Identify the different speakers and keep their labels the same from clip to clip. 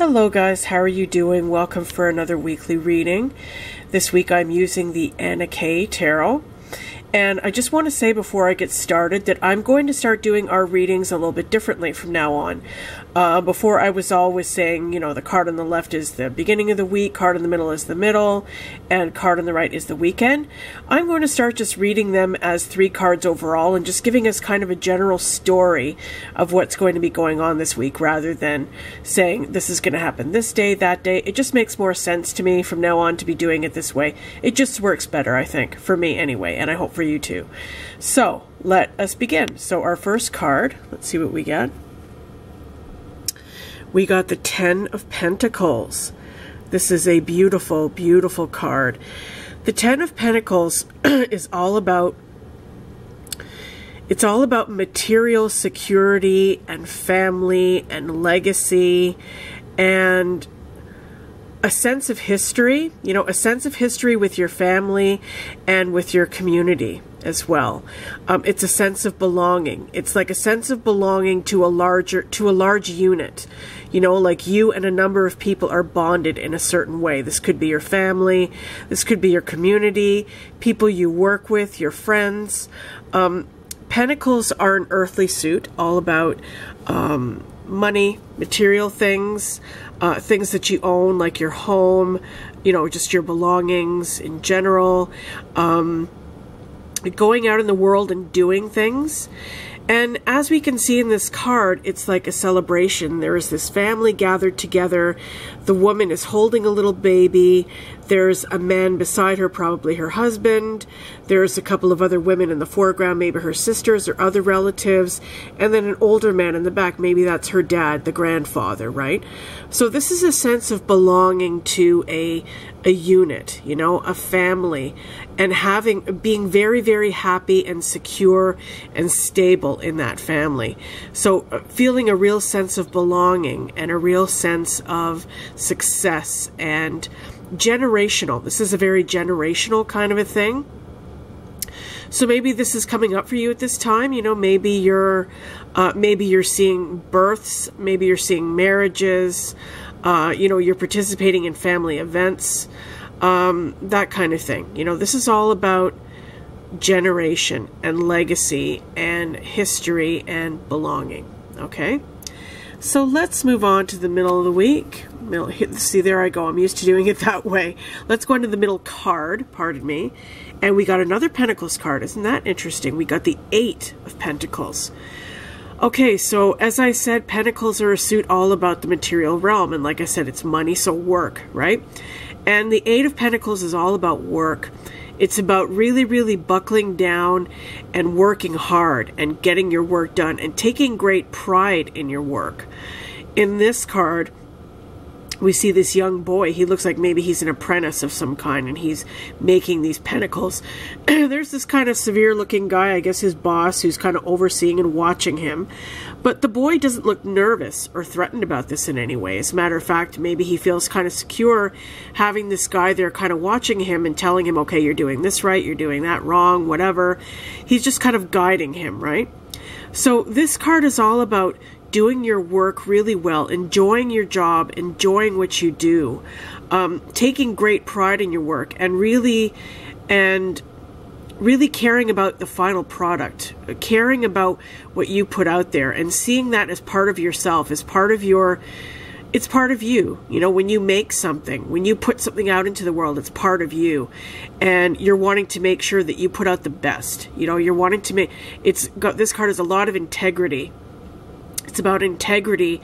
Speaker 1: Hello guys, how are you doing? Welcome for another weekly reading. This week I'm using the Anna K Tarot. And I just want to say before I get started that I'm going to start doing our readings a little bit differently from now on. Before I was always saying, you know, the card on the left is the beginning of the week, card in the middle is the middle, and card on the right is the weekend. I'm going to start just reading them as 3 cards overall and just giving us kind of a general story of what's going to be going on this week rather than saying this is going to happen this day, that day. It just makes more sense to me from now on to be doing it this way. It just works better, I think, for me anyway, and I hope for you too. So let us begin. So our first card, let's see what we get. We got the 10 of Pentacles. This is a beautiful, beautiful card. The 10 of Pentacles is all about, it's all about material security and family and legacy and a sense of history, you know, a sense of history with your family and with your community as well. It's a sense of belonging. It's like a sense of belonging to a large unit. You know, like you and a number of people are bonded in a certain way. This could be your family. This could be your community, people you work with, your friends. Pentacles are an earthly suit, all about money, material things, things that you own, like your home, you know, just your belongings in general, going out in the world and doing things. And as we can see in this card, it's like a celebration. There is this family gathered together. The woman is holding a little baby. There's a man beside her, probably her husband. There's a couple of other women in the foreground, maybe her sisters or other relatives. And then an older man in the back, maybe that's her dad, the grandfather, right? So this is a sense of belonging to a unit, you know, a family, and being very, very happy and secure and stable in that family. So feeling a real sense of belonging and a real sense of success and generational. This is a very generational kind of a thing. So maybe this is coming up for you at this time. You know, maybe you're seeing births, maybe you're seeing marriages, you know, you're participating in family events, that kind of thing. You know, this is all about generation and legacy and history and belonging. Okay, so let's move on to the middle of the week. See, there I go. I'm used to doing it that way. Let's go into the middle card, pardon me. And we got another Pentacles card. Isn't that interesting? We got the 8 of Pentacles. Okay, so as I said, Pentacles are a suit all about the material realm. And like I said, it's money, so work, right? And the 8 of Pentacles is all about work. It's about really, really buckling down and working hard and getting your work done and taking great pride in your work. In this card, we see this young boy. He looks like maybe he's an apprentice of some kind, and he's making these pentacles. There's this kind of severe looking guy, I guess his boss, who's kind of overseeing and watching him. But the boy doesn't look nervous or threatened about this in any way. As a matter of fact, maybe he feels kind of secure having this guy there kind of watching him and telling him, okay, you're doing this right, you're doing that wrong, whatever. He's just kind of guiding him, right? So this card is all about doing your work really well, enjoying your job, enjoying what you do, taking great pride in your work, and really caring about the final product, caring about what you put out there, and seeing that as part of yourself, as part of your, it's part of you. You know, when you make something, when you put something out into the world, it's part of you, and you're wanting to make sure that you put out the best. You know, you're wanting to make, this card has a lot of integrity. It's about integrity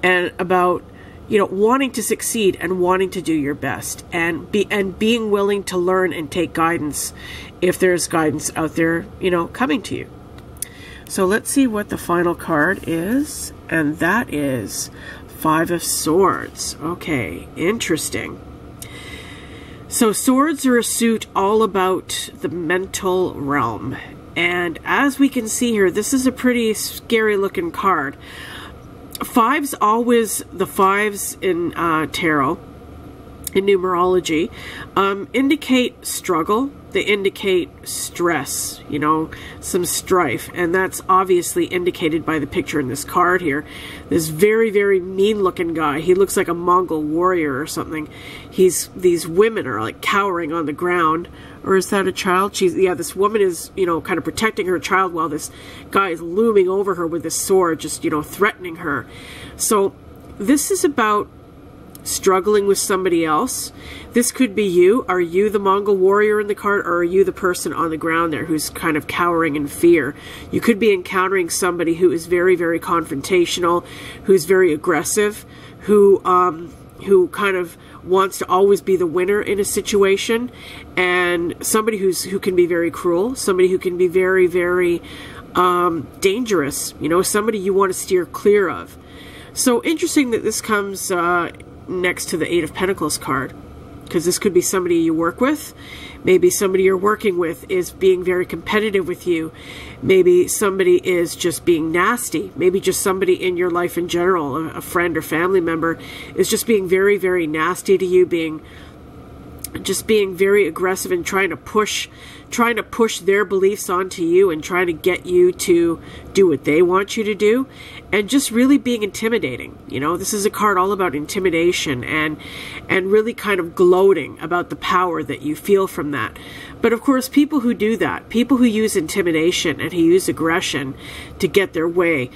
Speaker 1: and about, you know, wanting to succeed and wanting to do your best, and being willing to learn and take guidance if there's guidance out there, you know, coming to you. So let's see what the final card is, and that is 5 of Swords. Okay, interesting. So swords are a suit all about the mental realm. And as we can see here, this is a pretty scary looking card. Fives, always the 5s in tarot, in numerology, indicate struggle, they indicate stress, you know, some strife. And that's obviously indicated by the picture in this card here. This very, very mean looking guy. He looks like a Mongol warrior or something. These women are like cowering on the ground. Or is that a child? Yeah, this woman is, you know, kind of protecting her child while this guy is looming over her with his sword, just, you know, threatening her. So this is about struggling with somebody else. This could be you. Are you the Mongol warrior in the card, or are you the person on the ground there who's kind of cowering in fear? You could be encountering somebody who is very, very confrontational, who's very aggressive, who kind of wants to always be the winner in a situation, and somebody who can be very cruel, somebody who can be very, very dangerous, you know, somebody you want to steer clear of. So interesting that this comes next to the Eight of Pentacles card, because this could be somebody you work with. Maybe somebody you're working with is being very competitive with you. Maybe somebody is just being nasty. Maybe just somebody in your life in general, a friend or family member, is just being very, very nasty to you, being very aggressive and trying to push their beliefs onto you and trying to get you to do what they want you to do, and just really being intimidating. You know, this is a card all about intimidation and really kind of gloating about the power that you feel from that. But of course, people who do that, people who use intimidation and who use aggression to get their way,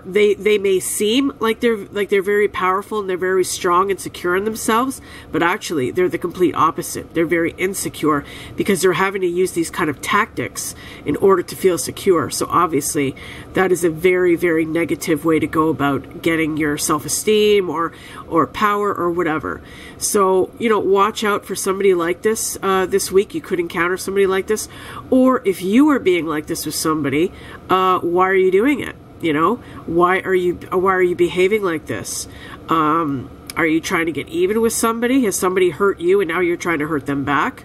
Speaker 1: they may seem like they're very powerful and they're very strong and secure in themselves, but actually they're the complete opposite. They're very insecure because they're having to use these kind of tactics in order to feel secure. So obviously that is a very, very negative way to go about getting your self-esteem or power or whatever. So, you know, watch out for somebody like this this week. You could encounter somebody like this, or if you are being like this with somebody, why are you doing it? You know, why are you behaving like this? Are you trying to get even with somebody? Has somebody hurt you and now you're trying to hurt them back?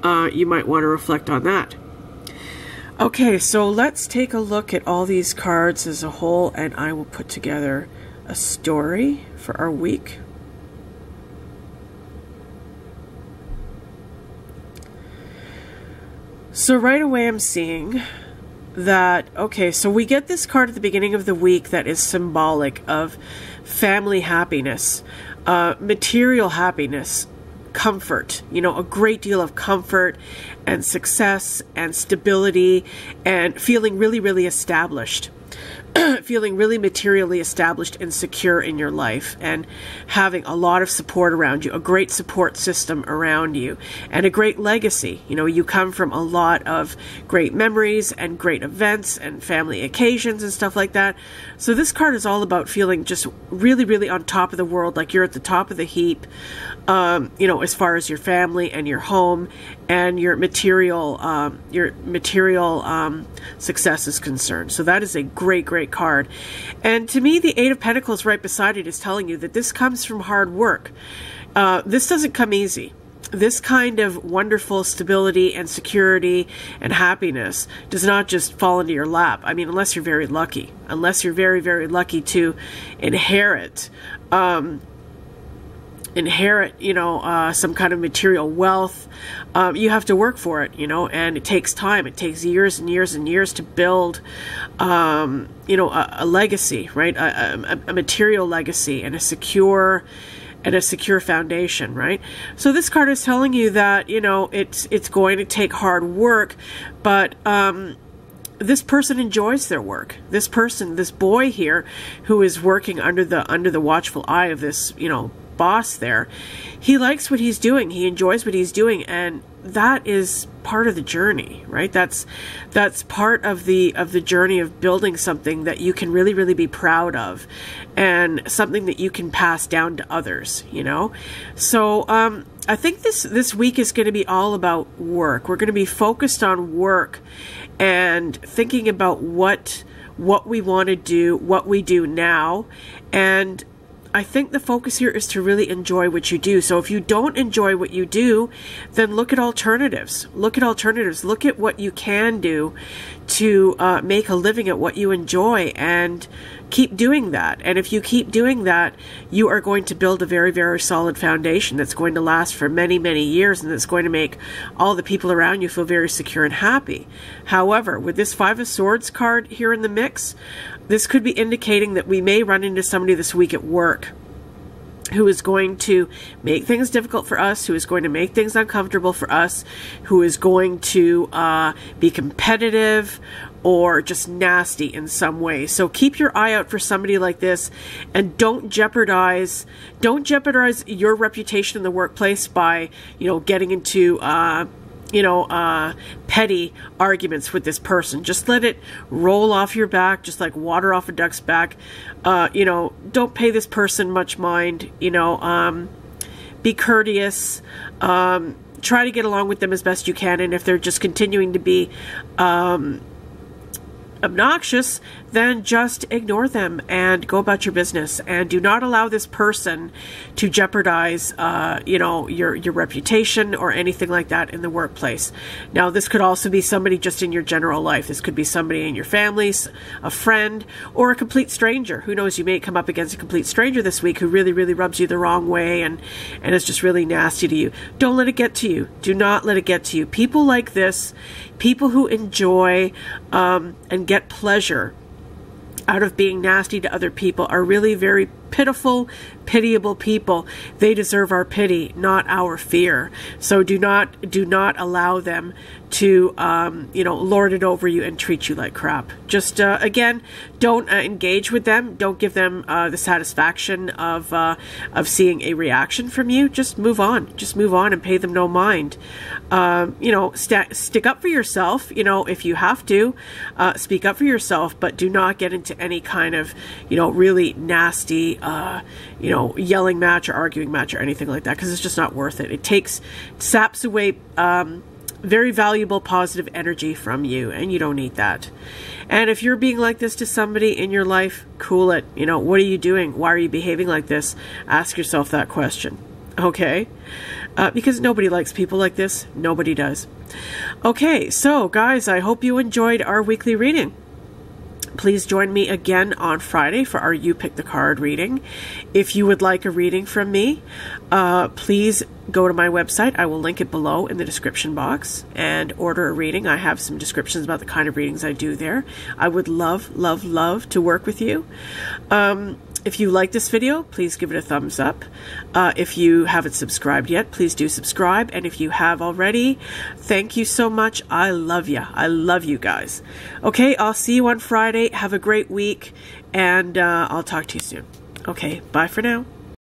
Speaker 1: You might want to reflect on that. Okay, so let's take a look at all these cards as a whole, and I will put together a story for our week. So right away I'm seeing that, okay, so we get this card at the beginning of the week that is symbolic of family happiness, material happiness, comfort, you know, a great deal of comfort and success and stability and feeling really, really established. Feeling really materially established and secure in your life, and having a lot of support around you, a great support system around you, and a great legacy. You know, you come from a lot of great memories and great events and family occasions and stuff like that. So this card is all about feeling just really, really on top of the world, like you're at the top of the heap, you know, as far as your family and your home and your material success is concerned. So that is a great, great card. And to me, the Eight of Pentacles right beside it is telling you that this comes from hard work. This doesn't come easy. This kind of wonderful stability and security and happiness does not just fall into your lap. I mean, unless you're very lucky. Unless you're very, very lucky to inherit you know, some kind of material wealth. You have to work for it, you know, and it takes time. It takes years and years and years to build, you know, a legacy, right? A material legacy and a secure foundation, right? So this card is telling you that, you know, it's going to take hard work, but this person enjoys their work. This person, this boy here, who is working under the watchful eye of this, you know, boss there, he likes what he's doing. He enjoys what he's doing, and that is part of the journey, right? That's part of the journey of building something that you can really, really be proud of, and something that you can pass down to others, you know? So I think this week is going to be all about work. We're going to be focused on work and thinking about what we want to do, what we do now, and I think the focus here is to really enjoy what you do. So if you don't enjoy what you do, then look at alternatives. Look at alternatives. Look at what you can do to make a living at what you enjoy, and keep doing that. And if you keep doing that, you are going to build a very, very solid foundation that's going to last for many, many years, and that's going to make all the people around you feel very secure and happy. However, with this Five of Swords card here in the mix, this could be indicating that we may run into somebody this week at work who is going to make things difficult for us, who is going to make things uncomfortable for us, who is going to be competitive or just nasty in some way. So keep your eye out for somebody like this, and don't jeopardize your reputation in the workplace by, getting into petty arguments with this person. Just let it roll off your back, just like water off a duck's back. Don't pay this person much mind. Be courteous. Try to get along with them as best you can. And if they're just continuing to be obnoxious, then just ignore them and go about your business, and do not allow this person to jeopardize your reputation or anything like that in the workplace. Now, this could also be somebody just in your general life. This could be somebody in your family, a friend, or a complete stranger. Who knows, you may come up against a complete stranger this week who really, really rubs you the wrong way and is just really nasty to you. Don't let it get to you. Do not let it get to you. People like this, people who enjoy and get pleasure out of being nasty to other people, are really very pitiful, pitiable people. They deserve our pity, not our fear. So do not allow them to lord it over you and treat you like crap. Just again, don't engage with them. Don't give them the satisfaction of seeing a reaction from you. Just move on. Just move on and pay them no mind. Stick up for yourself. If you have to, speak up for yourself, but do not get into any kind of really nasty yelling match or arguing match or anything like that, because it's just not worth it. It saps away very valuable positive energy from you, and you don't need that. And if you're being like this to somebody in your life, cool it. What are you doing? Why are you behaving like this? Ask yourself that question. Okay? Because nobody likes people like this. Nobody does. Okay, so guys, I hope you enjoyed our weekly reading. Please join me again on Friday for our You Pick the Card reading. If you would like a reading from me, please go to my website. I will link it below in the description box, and order a reading. I have some descriptions about the kind of readings I do there. I would love, love, love to work with you. If you like this video, please give it a thumbs up. If you haven't subscribed yet, please do subscribe. And if you have already, thank you so much. I love you. I love you guys. Okay, I'll see you on Friday. Have a great week, and I'll talk to you soon. Okay, bye for now.